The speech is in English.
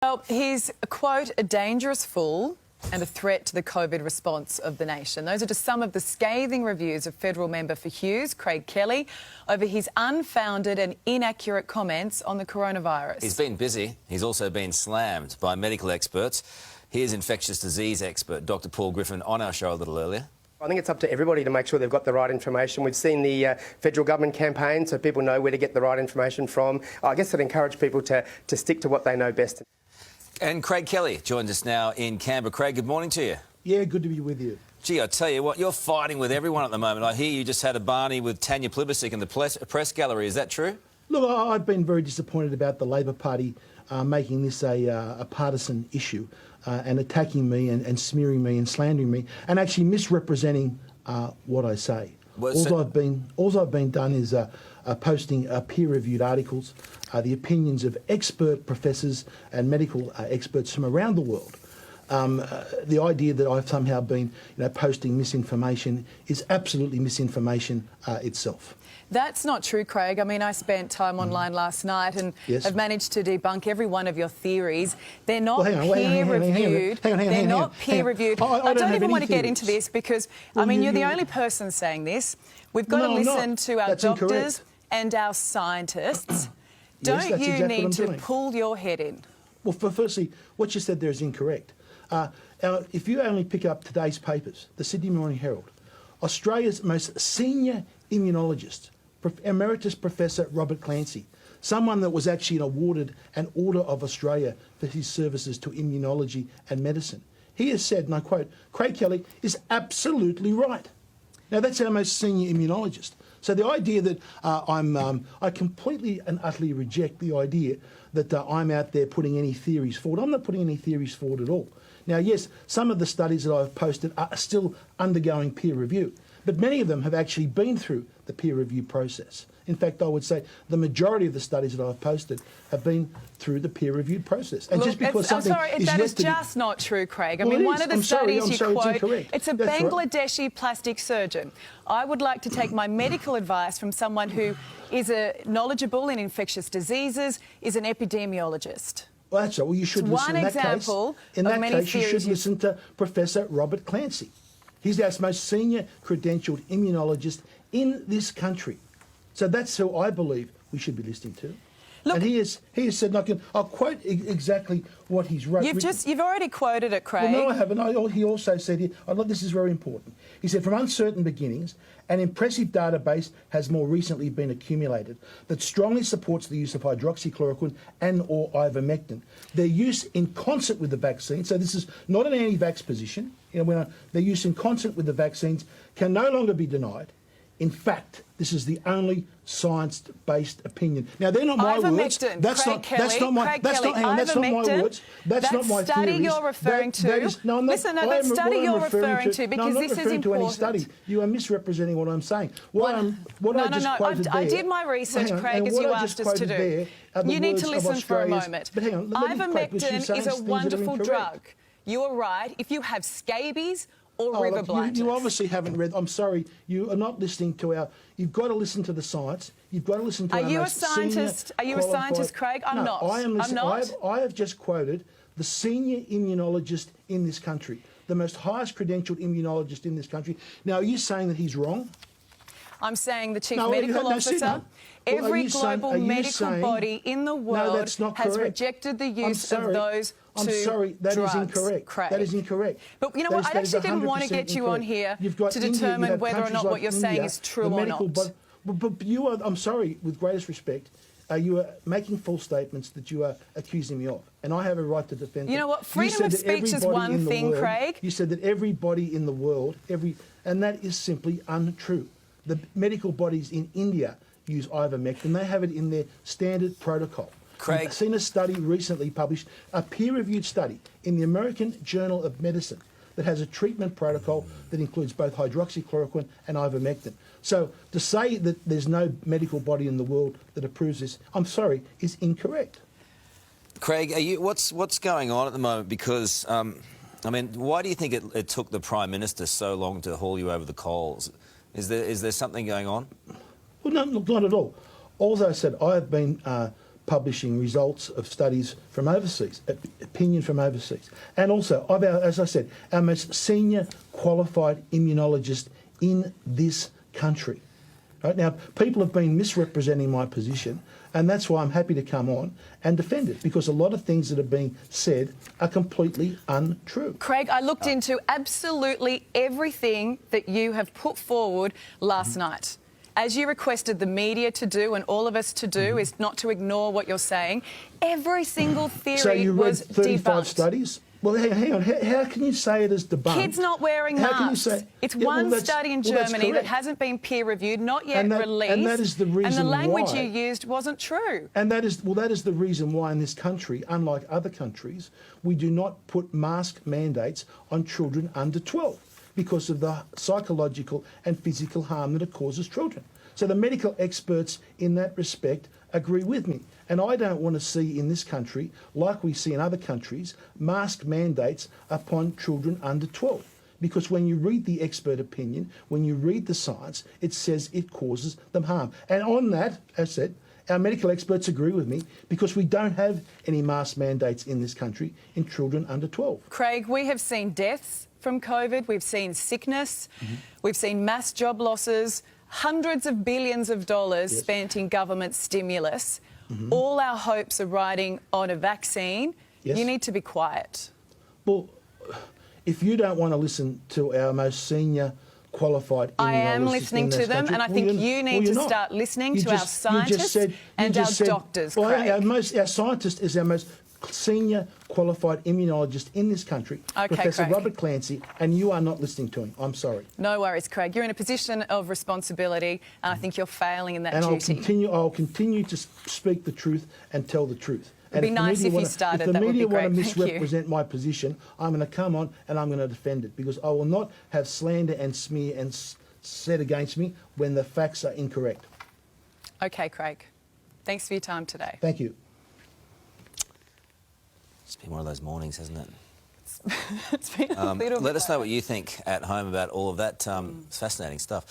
Well, he's, quote, a dangerous fool and a threat to the COVID response of the nation. Those are just some of the scathing reviews of federal member for Hughes, Craig Kelly, over his unfounded and inaccurate comments on the coronavirus. He's been busy. He's also been slammed by medical experts. Here's infectious disease expert Dr Paul Griffin on our show a little earlier. I think it's up to everybody to make sure they've got the right information. We've seen the federal government campaign, so people know where to get the right information from. I guess I'd encourage people to stick to what they know best. And Craig Kelly joins us now in Canberra. Craig, good morning to you. Yeah, good to be with you. Gee, I tell you what, you're fighting with everyone at the moment. I hear you just had a Barney with Tanya Plibersek in the press gallery. Is that true? Look, I've been very disappointed about the Labor Party making this a partisan issue and attacking me and smearing me and slandering me and actually misrepresenting what I say. Well, All I've been done is posting peer-reviewed articles, the opinions of expert professors and medical experts from around the world. The idea that I've somehow been posting misinformation is absolutely misinformation itself. That's not true, Craig. I mean, I spent time online last night and have managed to debunk every one of your theories. They're not peer-reviewed. They're not peer-reviewed. I don't even want to get into this because, I mean, you're the only person saying this. We've got to listen to our doctors and our scientists. Don't you need to pull your head in? Well, firstly, what you said there is incorrect. If you only pick up today's papers, the Sydney Morning Herald, Australia's most senior immunologist, Emeritus Professor Robert Clancy, someone that was actually awarded an Order of Australia for his services to immunology and medicine. He has said, and I quote, Craig Kelly is absolutely right. Now, that's our most senior immunologist. So the idea that I completely and utterly reject the idea that I'm out there putting any theories forward. I'm not putting any theories forward at all. Now, yes, some of the studies that I've posted are still undergoing peer review, but many of them have actually been through the peer review process. In fact, I would say the majority of the studies that I've posted have been through the peer-reviewed process. And look, just because something is that is just not true, Craig. I mean, one of the studies you quote, it's a Bangladeshi plastic surgeon. I would like to take my medical advice from someone who is knowledgeable in infectious diseases, is an epidemiologist. Well, that's right. Well, you should listen. In that case, you should listen to Professor Robert Clancy. He's our most senior credentialed immunologist in this country. So that's who I believe we should be listening to. Look, and he has said, I'll quote exactly what he's wrote. You've already quoted it, Craig. Well, no, I haven't. He also said here, this is very important. He said, from uncertain beginnings, an impressive database has more recently been accumulated that strongly supports the use of hydroxychloroquine and or ivermectin. Their use in concert with the vaccine, so this is not an anti-vax position, their use in concert with the vaccines can no longer be denied. In fact, this is the only science-based opinion. Now, they're not my words. That's not my words. That's not my theories. That study you're referring to. That study you're referring to, because this is important. I'm not referring to any study. You are misrepresenting what I'm saying. I did my research, Craig, as you asked us to do. You need to listen for a moment. Ivermectin is a wonderful drug. You are right. If you have scabies or river blindness. You obviously haven't read. I'm sorry, you are not listening to our. You've got to listen to the science. You've got to listen to. Are you a scientist? Are you a scientist, Craig? I'm not. I'm not. I have just quoted the senior immunologist in this country, the most highest credentialed immunologist in this country. Now, are you saying that he's wrong? I'm saying the chief medical officer. Every global medical body in the world has rejected the use of those. I'm sorry, that is incorrect. Craig. That is incorrect. But you know what? I actually didn't want to get you on here to determine whether or not what you're saying is true or not. But you are, I'm sorry, with greatest respect, you are making false statements that you are accusing me of. And I have a right to defend them. You know what? Freedom of speech is one thing, Craig. You said that everybody in the world, and that is simply untrue. The medical bodies in India use ivermectin. They have it in their standard protocol. Craig. I've seen a study recently published, a peer-reviewed study in the American Journal of Medicine that has a treatment protocol that includes both hydroxychloroquine and ivermectin. So to say that there's no medical body in the world that approves this, I'm sorry, is incorrect. Craig, what's going on at the moment? Because, I mean, why do you think it took the Prime Minister so long to haul you over the coals? Is there something going on? Well, no, not at all. As I said, I have been publishing results of studies from overseas, opinion from overseas. And also, as I said, our most senior qualified immunologist in this country. Right? Now, people have been misrepresenting my position, and that's why I'm happy to come on and defend it, because a lot of things that are being said are completely untrue. Craig, I looked into absolutely everything that you have put forward last night. As you requested the media to do and all of us to do is not to ignore what you're saying. Every single theory so you read was 35 debunked. Studies? Well, hang on. How can you say it is debunked? Kids not wearing masks. Can you say, it's one study in Germany that hasn't been peer-reviewed, not yet released. And that is the reason and the language why, you used wasn't true. And that is the reason why in this country, unlike other countries, we do not put mask mandates on children under 12 because of the psychological and physical harm that it causes children. So the medical experts in that respect agree with me. And I don't want to see in this country, like we see in other countries, mask mandates upon children under 12. Because when you read the expert opinion, when you read the science, it says it causes them harm. And on that, as I said, our medical experts agree with me because we don't have any mask mandates in this country in children under 12. Craig, we have seen deaths from COVID, we've seen sickness, we've seen mass job losses, hundreds of billions of dollars spent in government stimulus. All our hopes are riding on a vaccine. You need to be quiet. Well, if you don't want to listen to our most senior qualified immunologists, I am listening to them, and I think you need to start listening to our scientists and our doctors, Craig. Our scientist is our most senior qualified immunologist in this country, Professor Craig. Robert Clancy, and you are not listening to him. I'm sorry. No worries, Craig. You're in a position of responsibility, and I think you're failing in that duty. I'll continue to speak the truth and tell the truth. It'd be nice if you started. If the media want to Thank misrepresent my position, I'm going to come on and I'm going to defend it, because I will not have slander and smear and said against me when the facts are incorrect. OK, Craig. Thanks for your time today. Thank you. It's been one of those mornings, hasn't it? It's been a little bit Let us know what you think at home about all of that fascinating stuff.